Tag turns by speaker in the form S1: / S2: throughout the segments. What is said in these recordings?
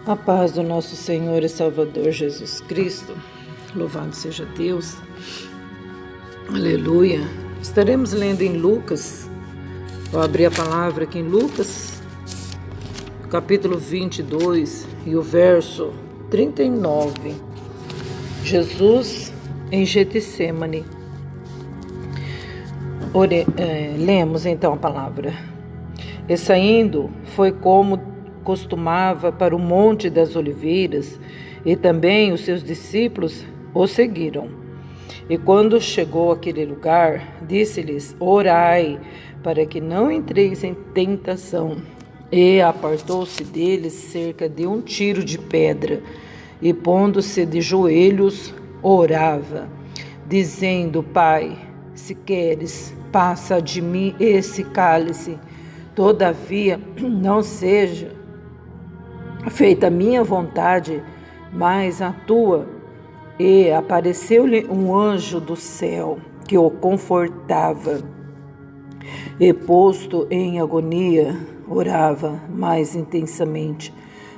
S1: A paz do nosso Senhor e Salvador Jesus Cristo. Louvado seja Deus. Aleluia. Estaremos lendo em Lucas. Vou abrir a palavra aqui em Lucas, capítulo 22 e o verso 39. Jesus em Getsêmani. Lemos então a palavra. E saindo, foi como costumava para o Monte das Oliveiras, e também os seus discípulos o seguiram. E quando chegou àquele lugar, disse-lhes: Orai, para que não entreis em tentação. E apartou-se deles cerca de um tiro de pedra, e pondo-se de joelhos, orava, dizendo: Pai, se queres, passa de mim esse cálice. Todavia, não seja feita a minha vontade, mas a tua. E apareceu-lhe um anjo do céu, que o confortava. E posto em agonia, orava mais intensamente.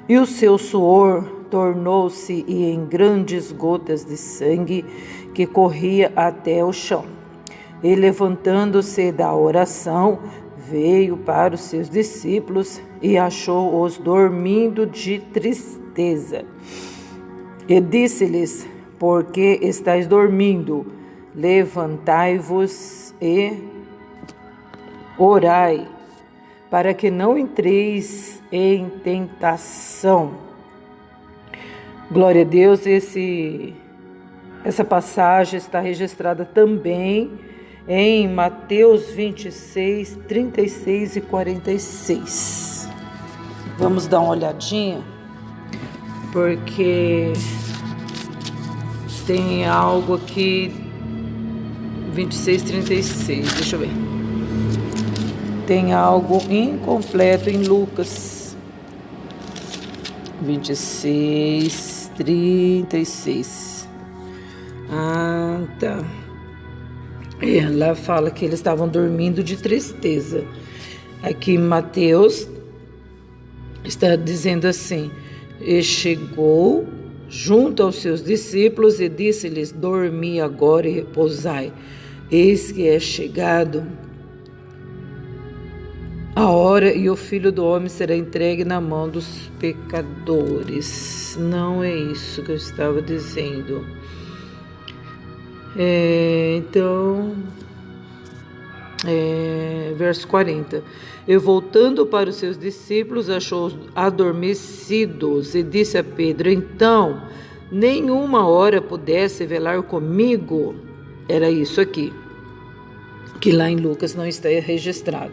S1: E o seu suor tornou-se em grandes gotas de sangue, que corria até o chão. E levantando-se da oração, veio para os seus discípulos e achou-os dormindo de tristeza. E disse-lhes: Por que estáis dormindo? Levantai-vos e orai, para que não entreis em tentação. Glória a Deus. Essa passagem está registrada também em Mateus 26, 36 e 46. Vamos dar uma olhadinha, porque tem algo aqui, 26, 36, deixa eu ver. Tem algo incompleto em Lucas 26, 36. Tá. Lá fala que eles estavam dormindo de tristeza. Aqui Mateus está dizendo assim: E chegou junto aos seus discípulos e disse-lhes: Dormi agora e repousai. Eis que é chegado a hora e o Filho do Homem será entregue na mão dos pecadores. Não é isso que eu estava dizendo. Verso 40. E voltando para os seus discípulos, achou-os adormecidos e disse a Pedro: Então, nenhuma hora pudesse velar comigo? Era isso aqui, que lá em Lucas não está registrado.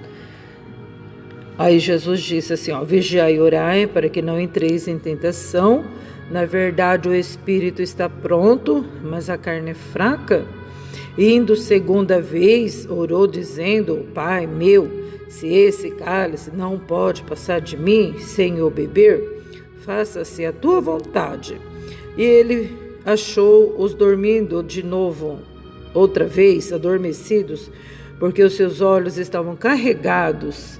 S1: Aí Jesus disse assim: Vigiai e orai, para que não entreis em tentação. Na verdade, o espírito está pronto, mas a carne é fraca. Indo segunda vez, orou dizendo: Pai meu, se esse cálice não pode passar de mim sem eu beber, faça-se a tua vontade. E ele achou-os dormindo de novo, outra vez adormecidos, porque os seus olhos estavam carregados.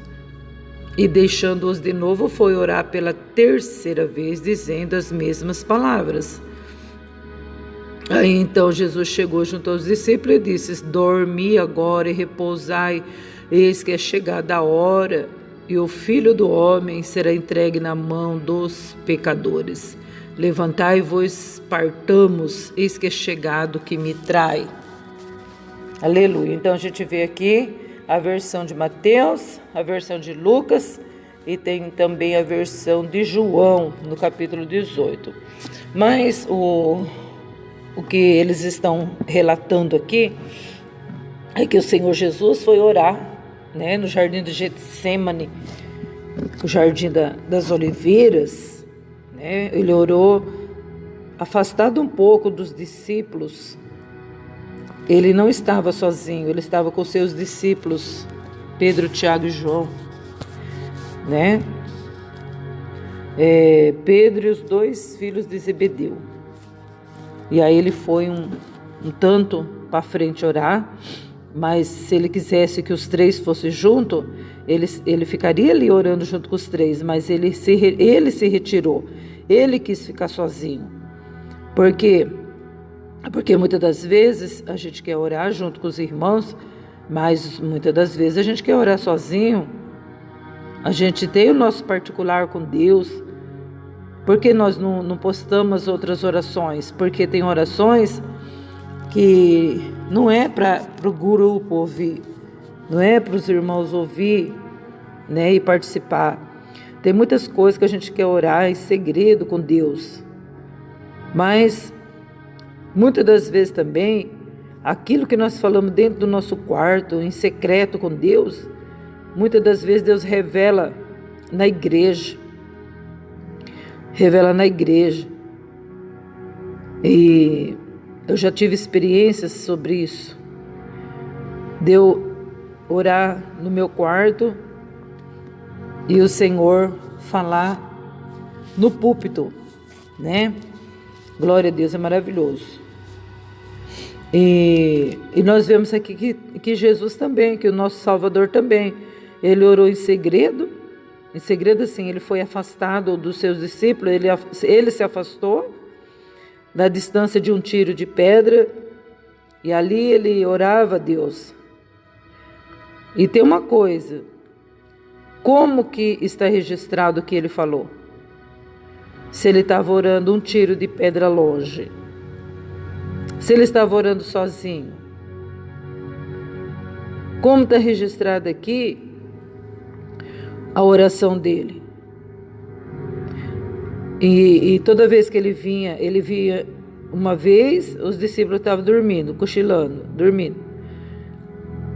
S1: E deixando-os de novo, foi orar pela terceira vez, dizendo as mesmas palavras. Aí então Jesus chegou junto aos discípulos e disse: Dormi agora e repousai, eis que é chegada a hora, e o Filho do Homem será entregue na mão dos pecadores. Levantai-vos, partamos, eis que é chegado que me trai. Aleluia. Então a gente vê aqui a versão de Mateus, a versão de Lucas e tem também a versão de João no capítulo 18. Mas o que eles estão relatando aqui é que o Senhor Jesus foi orar, no jardim de Getsêmani, o jardim das oliveiras, Ele orou afastado um pouco dos discípulos. Ele não estava sozinho, ele estava com seus discípulos, Pedro, Tiago e João, Pedro e os 2 filhos de Zebedeu. E aí ele foi um tanto para frente orar, mas se ele quisesse que os 3 fossem juntos, ele ficaria ali orando junto com os 3, mas ele se retirou, ele quis ficar sozinho. Por quê? Porque muitas das vezes a gente quer orar junto com os irmãos, mas muitas das vezes a gente quer orar sozinho. A gente tem o nosso particular com Deus. Por que nós não postamos outras orações? Porque tem orações que não é para o grupo ouvir, não é para os irmãos ouvir, né, e participar. Tem muitas coisas que a gente quer orar em segredo com Deus, mas muitas das vezes também aquilo que nós falamos dentro do nosso quarto, em secreto com Deus, muitas das vezes Deus revela na igreja. E eu já tive experiências sobre isso. De eu orar no meu quarto e o Senhor falar no púlpito, né? Glória a Deus, é maravilhoso. E nós vemos aqui que Jesus também, que o nosso Salvador também, ele orou em segredo assim, ele foi afastado dos seus discípulos, ele se afastou da distância de um tiro de pedra, e ali ele orava a Deus. E tem uma coisa, como que está registrado o que ele falou? Se ele estava orando um tiro de pedra longe, se ele estava orando sozinho, como está registrado aqui a oração dele? E toda vez que ele via uma vez, os discípulos estavam dormindo, cochilando, dormindo.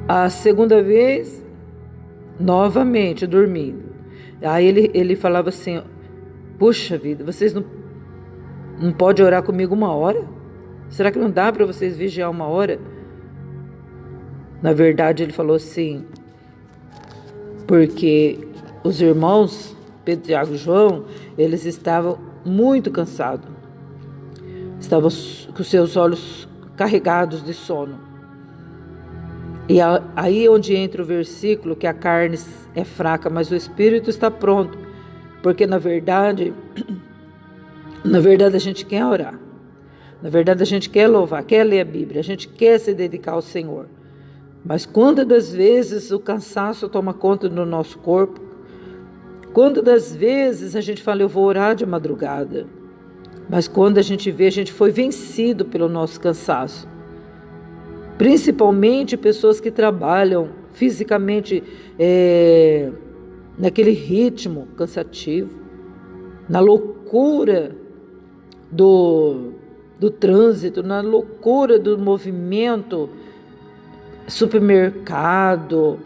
S1: A segunda vez, novamente dormindo. Aí ele falava assim: puxa vida, vocês não podem orar comigo 1 hora? Será que não dá para vocês vigiar 1 hora? Na verdade, ele falou assim, porque os irmãos, Pedro, Tiago e João, eles estavam muito cansados. Estavam com seus olhos carregados de sono. E aí onde entra o versículo que a carne é fraca, mas o espírito está pronto. Porque na verdade a gente quer orar. Na verdade a gente quer louvar, quer ler a Bíblia, a gente quer se dedicar ao Senhor. Mas quantas das vezes o cansaço toma conta do nosso corpo? Quantas das vezes a gente fala, eu vou orar de madrugada? Mas quando a gente vê, a gente foi vencido pelo nosso cansaço. Principalmente pessoas que trabalham fisicamente naquele ritmo cansativo, na loucura do trânsito, na loucura do movimento, supermercado,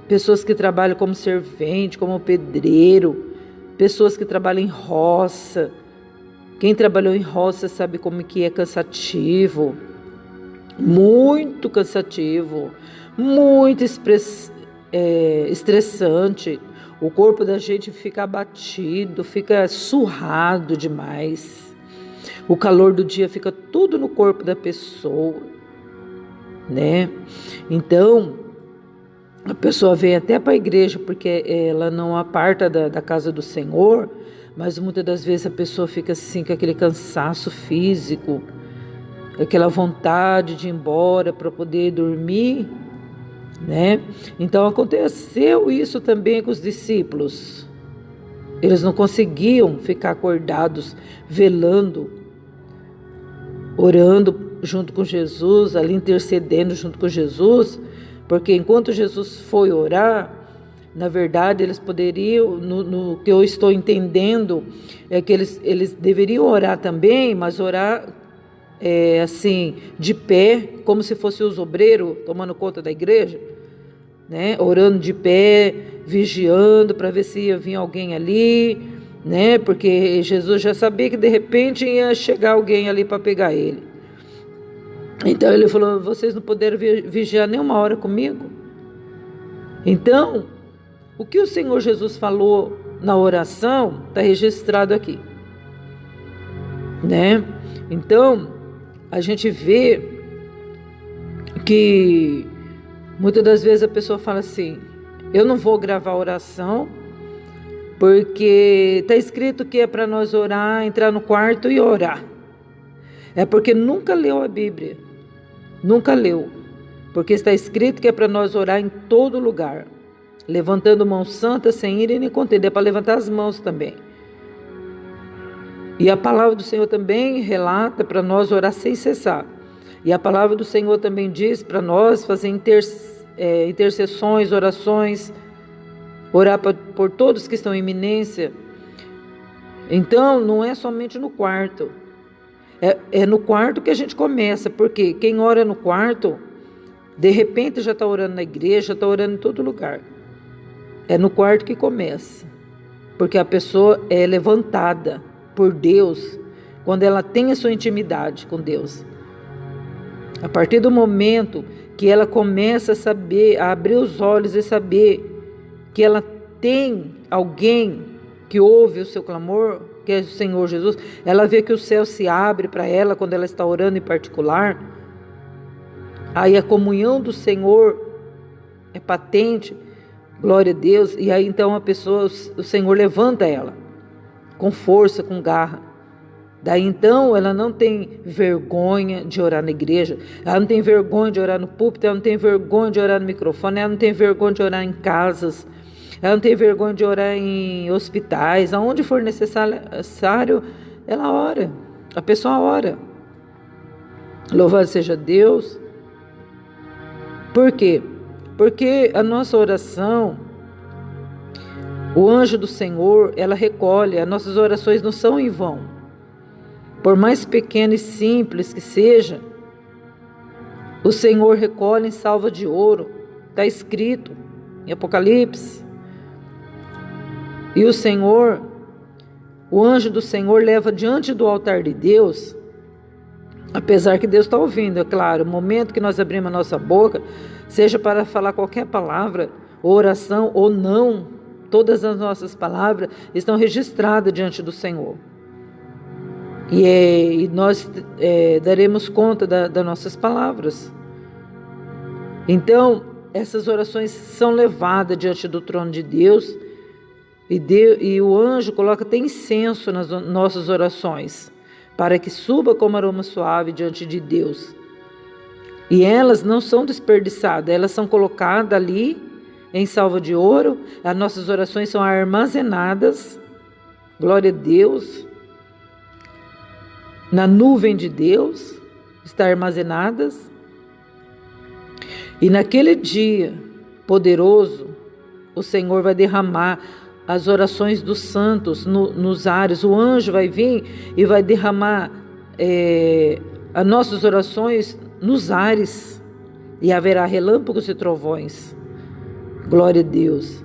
S1: pessoas que trabalham como servente, como pedreiro, pessoas que trabalham em roça. Quem trabalhou em roça sabe como que é cansativo, muito cansativo, muito estressante. O corpo da gente fica abatido, fica surrado demais. O calor do dia fica tudo no corpo da pessoa, né? Então, a pessoa vem até para a igreja porque ela não aparta da casa do Senhor, mas muitas das vezes a pessoa fica assim com aquele cansaço físico, aquela vontade de ir embora para poder dormir, né? Então aconteceu isso também com os discípulos. Eles não conseguiam ficar acordados, velando, orando junto com Jesus, ali intercedendo junto com Jesus, porque enquanto Jesus foi orar, na verdade eles poderiam, no que eu estou entendendo, é que eles deveriam orar também, mas orar assim, de pé, como se fosse os obreiros tomando conta da igreja, né? Orando de pé, vigiando para ver se ia vir alguém ali, né? Porque Jesus já sabia que de repente ia chegar alguém ali para pegar ele. Então ele falou, vocês não puderam vigiar nem 1 hora comigo? Então, o que o Senhor Jesus falou na oração está registrado aqui, né? Então, a gente vê que muitas das vezes a pessoa fala assim: eu não vou gravar oração porque está escrito que é para nós orar, entrar no quarto e orar. É porque nunca leu a Bíblia, nunca leu, porque está escrito que é para nós orar em todo lugar, levantando mãos santas sem ira e nem contenda. É para levantar as mãos também. E a palavra do Senhor também relata para nós orar sem cessar. E a palavra do Senhor também diz para nós fazer intercessões, orações, orar por todos que estão em iminência. Então, não é somente no quarto. É no quarto que a gente começa, porque quem ora no quarto, de repente já está orando na igreja, já está orando em todo lugar. É no quarto que começa, porque a pessoa é levantada por Deus quando ela tem a sua intimidade com Deus. A partir do momento que ela começa a saber, a abrir os olhos e saber que ela tem alguém que ouve o seu clamor, que é o Senhor Jesus, ela vê que o céu se abre para ela quando ela está orando em particular. Aí a comunhão do Senhor é patente, glória a Deus, e aí então a pessoa, o Senhor levanta ela com força, com garra. Daí então ela não tem vergonha de orar na igreja, ela não tem vergonha de orar no púlpito, ela não tem vergonha de orar no microfone, ela não tem vergonha de orar em casas, ela não tem vergonha de orar em hospitais, aonde for necessário, ela ora, a pessoa ora. Louvado seja Deus. Por quê? Porque a nossa oração, o anjo do Senhor, ela recolhe, as nossas orações não são em vão. Por mais pequena e simples que seja, o Senhor recolhe em salva de ouro. Está escrito em Apocalipse. E o Senhor, o anjo do Senhor leva diante do altar de Deus, apesar que Deus está ouvindo, é claro, o momento que nós abrimos a nossa boca, seja para falar qualquer palavra, ou oração ou não, todas as nossas palavras estão registradas diante do Senhor. E nós daremos conta das nossas palavras. Então, essas orações são levadas diante do trono de Deus, e o anjo coloca até incenso nas nossas orações, para que suba como aroma suave diante de Deus. E elas não são desperdiçadas, elas são colocadas ali em salva de ouro. As nossas orações são armazenadas, glória a Deus, na nuvem de Deus, está armazenadas. E naquele dia poderoso, o Senhor vai derramar as orações dos santos nos ares. O anjo vai vir e vai derramar as nossas orações nos ares, e haverá relâmpagos e trovões. Glória a Deus.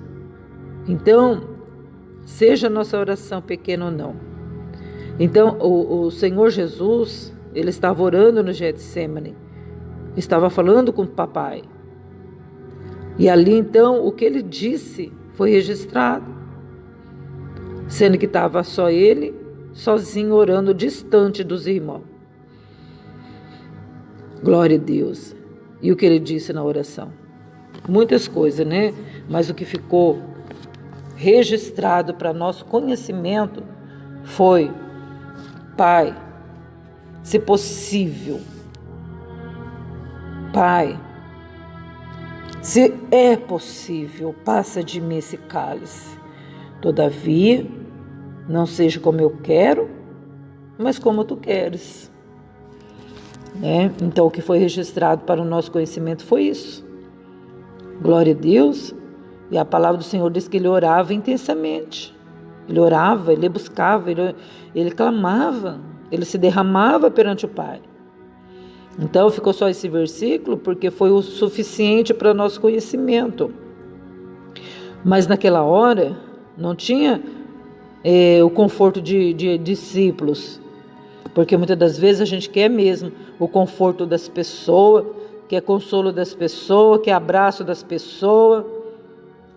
S1: Então, seja a nossa oração pequena ou não. Então, o Senhor Jesus, ele estava orando no Getsêmani, estava falando com o papai. E ali, então, o que ele disse foi registrado, sendo que estava só ele, sozinho, orando, distante dos irmãos. Glória a Deus. E o que ele disse na oração? Muitas coisas, né? Mas o que ficou registrado para nosso conhecimento foi: Pai, se possível, Pai, se é possível, passa de mim esse cálice. Todavia, não seja como eu quero, mas como tu queres. Então, o que foi registrado para o nosso conhecimento foi isso. Glória a Deus. E a palavra do Senhor diz que ele orava intensamente. Ele orava, ele buscava, ele clamava, ele se derramava perante o Pai. Então, ficou só esse versículo porque foi o suficiente para o nosso conhecimento. Mas naquela hora, não tinha o conforto de discípulos. Porque muitas das vezes a gente quer mesmo o conforto das pessoas, quer consolo das pessoas, quer abraço das pessoas.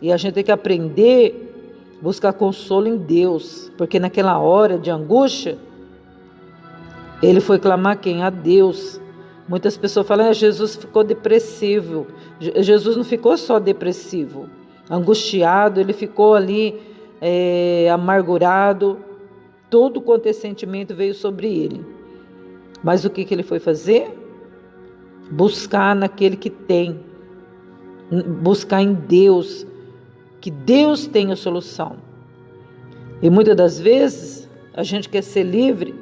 S1: E a gente tem que aprender a buscar consolo em Deus. Porque naquela hora de angústia, ele foi clamar quem? A Deus. Muitas pessoas falam, Jesus ficou depressivo. Jesus não ficou só depressivo, angustiado, ele ficou ali amargurado, todo quanto é sentimento veio sobre ele. Mas o que ele foi fazer? Buscar naquele que tem, buscar em Deus, que Deus tem a solução. E muitas das vezes a gente quer ser livre,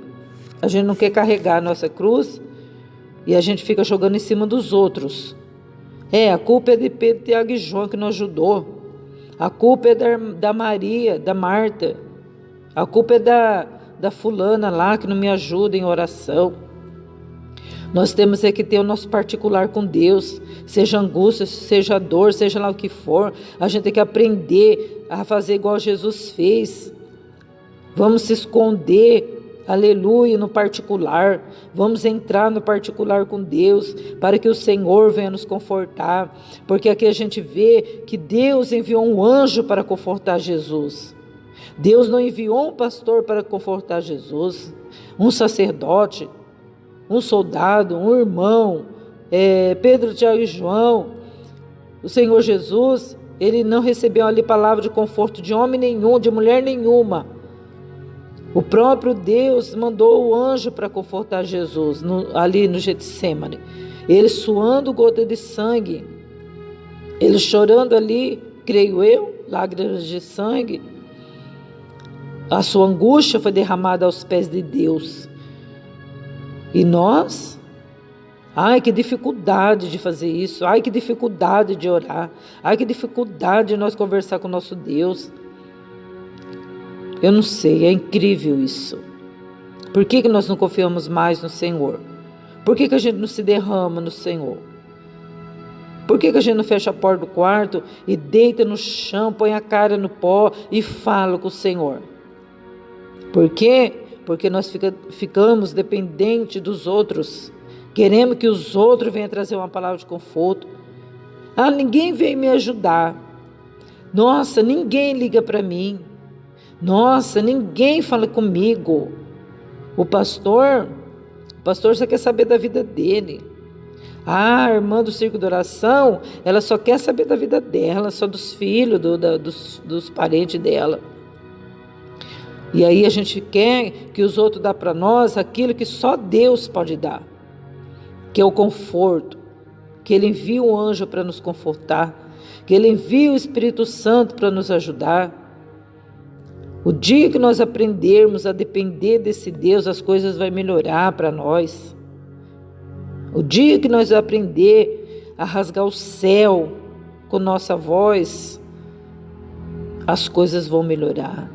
S1: a gente não quer carregar a nossa cruz e a gente fica jogando em cima dos outros. A culpa é de Pedro, Tiago e João que não ajudou. A culpa é da Maria, da Marta. A culpa é da fulana lá que não me ajuda em oração. Nós temos que ter o nosso particular com Deus, seja angústia, seja dor, seja lá o que for. A gente tem que aprender a fazer igual Jesus fez. Vamos se esconder, aleluia, no particular. Vamos entrar no particular com Deus, para que o Senhor venha nos confortar. Porque aqui a gente vê que Deus enviou um anjo para confortar Jesus. Deus não enviou um pastor para confortar Jesus, um sacerdote, um soldado, um irmão, Pedro, Tiago e João. O Senhor Jesus, ele não recebeu ali palavra de conforto de homem nenhum, de mulher nenhuma. O próprio Deus mandou o anjo para confortar Jesus, ali no Getsêmani. Ele suando gota de sangue, ele chorando ali, creio eu, lágrimas de sangue. A sua angústia foi derramada aos pés de Deus. E nós? Ai, que dificuldade de fazer isso. Ai, que dificuldade de orar. Ai, que dificuldade de nós conversar com o nosso Deus. Eu não sei, é incrível isso. Por que nós não confiamos mais no Senhor? Por que a gente não se derrama no Senhor? Por que a gente não fecha a porta do quarto e deita no chão, põe a cara no pó e fala com o Senhor? Por quê? Porque nós ficamos dependentes dos outros. Queremos que os outros venham trazer uma palavra de conforto. Ninguém veio me ajudar. Nossa, ninguém liga para mim. Nossa, ninguém fala comigo. O pastor só quer saber da vida dele. A irmã do Círculo de Oração, ela só quer saber da vida dela, só dos filhos, dos parentes dela. E aí a gente quer que os outros dão para nós aquilo que só Deus pode dar, que é o conforto, que Ele envia um anjo para nos confortar, que Ele envia o Espírito Santo para nos ajudar. O dia que nós aprendermos a depender desse Deus, as coisas vão melhorar para nós. O dia que nós aprender a rasgar o céu com nossa voz, as coisas vão melhorar.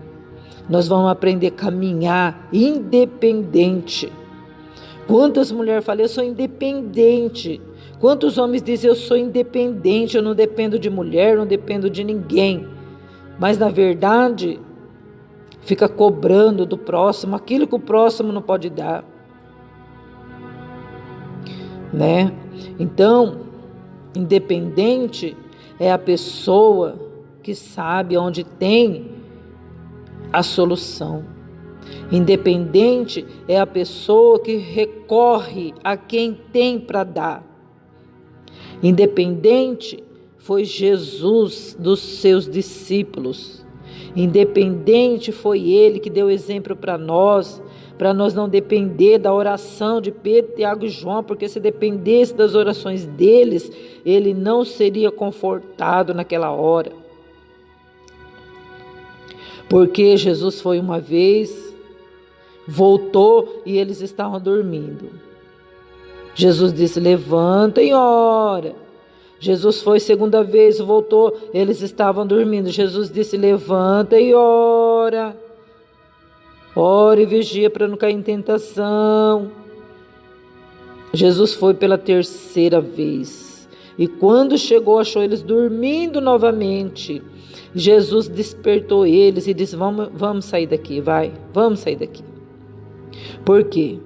S1: Nós vamos aprender a caminhar independente. Quantas mulheres falam, eu sou independente. Quantos homens dizem, eu sou independente, eu não dependo de mulher, não dependo de ninguém. Mas na verdade, fica cobrando do próximo aquilo que o próximo não pode dar. Né? Então, independente é a pessoa que sabe onde tem a solução. Independente é a pessoa que recorre a quem tem para dar. Independente foi Jesus dos seus discípulos. Independente foi Ele que deu exemplo para nós não depender da oração de Pedro, Tiago e João, porque se dependesse das orações deles, ele não seria confortado naquela hora. Porque Jesus foi uma vez, voltou e eles estavam dormindo. Jesus disse, levanta e ora. Jesus foi segunda vez, voltou, eles estavam dormindo. Jesus disse, levanta e ora. Ora e vigia para não cair em tentação. Jesus foi pela terceira vez. E quando chegou, achou eles dormindo novamente. Jesus despertou eles e disse, vamos sair daqui, vamos sair daqui. Por quê?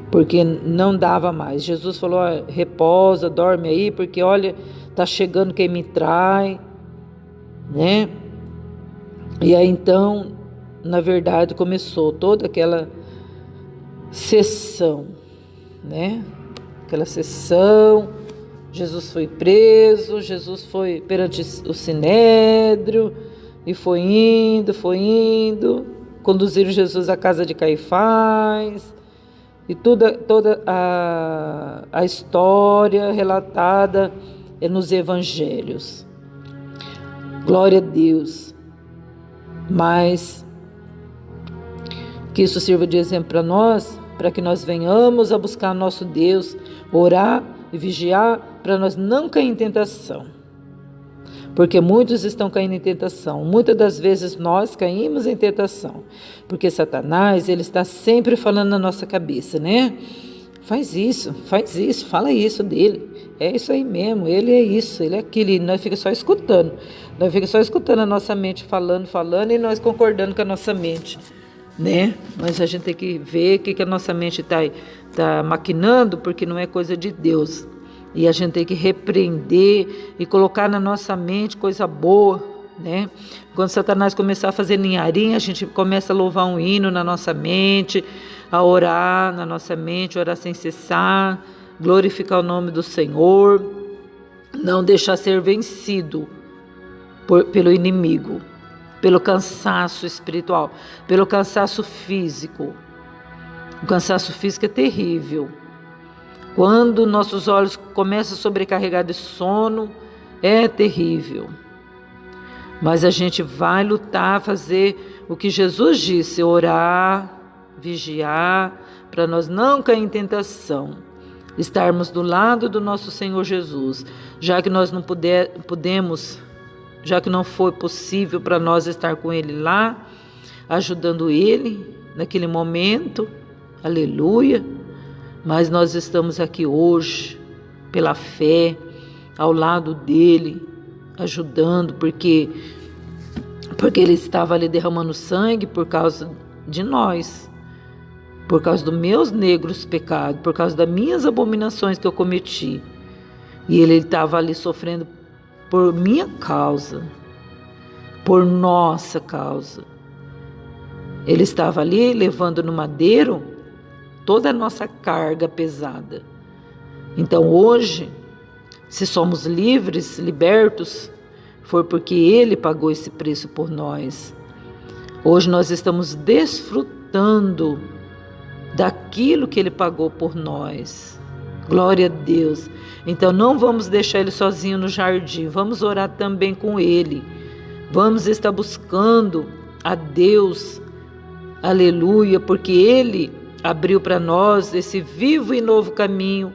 S1: Porque não dava mais. Jesus falou, reposa, dorme aí, porque olha, está chegando quem me trai, né? E aí então, na verdade, começou toda aquela sessão, né? Aquela sessão, Jesus foi preso, Jesus foi perante o Sinédrio e foi indo, conduziram Jesus à casa de Caifás e toda a história relatada nos evangelhos. Glória a Deus. Mas que isso sirva de exemplo para nós, para que nós venhamos a buscar nosso Deus, orar e vigiar, para nós não cair em tentação. Porque muitos estão caindo em tentação. Muitas das vezes nós caímos em tentação. Porque Satanás, ele está sempre falando na nossa cabeça, né? Faz isso, fala isso dele. É isso aí mesmo, ele é isso, ele é aquilo. E nós ficamos só escutando. Nós ficamos só escutando a nossa mente falando, e nós concordando com a nossa mente, né? Mas a gente tem que ver o que a nossa mente tá maquinando, porque não é coisa de Deus. E a gente tem que repreender e colocar na nossa mente coisa boa, né? Quando Satanás começar a fazer ninharinha, a gente começa a louvar um hino na nossa mente, a orar na nossa mente, orar sem cessar, glorificar o nome do Senhor, não deixar ser vencido pelo inimigo, pelo cansaço espiritual, pelo cansaço físico. O cansaço físico é terrível. Quando nossos olhos começam a sobrecarregar de sono, é terrível. Mas a gente vai lutar, fazer o que Jesus disse, orar, vigiar, para nós não cair em tentação, estarmos do lado do nosso Senhor Jesus, já que nós não podemos, já que não foi possível para nós estar com Ele lá, ajudando Ele naquele momento, aleluia, mas nós estamos aqui hoje, pela fé, ao lado dEle, ajudando, porque Ele estava ali derramando sangue por causa de nós, por causa dos meus negros pecados, por causa das minhas abominações que eu cometi. E Ele estava ali sofrendo por minha causa, por nossa causa. Ele estava ali levando no madeiro toda a nossa carga pesada. Então hoje, se somos livres, libertos, foi porque Ele pagou esse preço por nós. Hoje nós estamos desfrutando daquilo que Ele pagou por nós. Glória a Deus. Então não vamos deixar Ele sozinho no jardim, vamos orar também com Ele. Vamos estar buscando a Deus, aleluia, porque Ele abriu para nós esse vivo e novo caminho,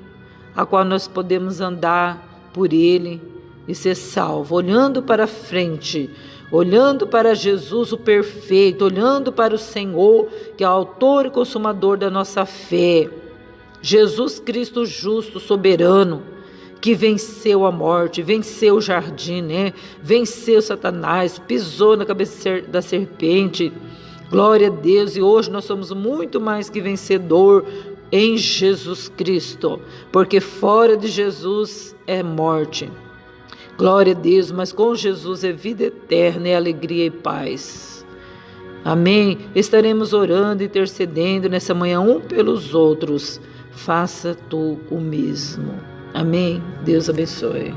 S1: a qual nós podemos andar por Ele e ser salvo, olhando para frente, olhando para Jesus o perfeito, olhando para o Senhor, que é o autor e consumador da nossa fé, Jesus Cristo justo, soberano, que venceu a morte, venceu o jardim, né? Venceu Satanás, pisou na cabeça da serpente. Glória a Deus, e hoje nós somos muito mais que vencedor em Jesus Cristo, porque fora de Jesus é morte. Glória a Deus, mas com Jesus é vida eterna, é alegria e paz. Amém? Estaremos orando e intercedendo nessa manhã um pelos outros. Faça tu o mesmo. Amém? Deus abençoe.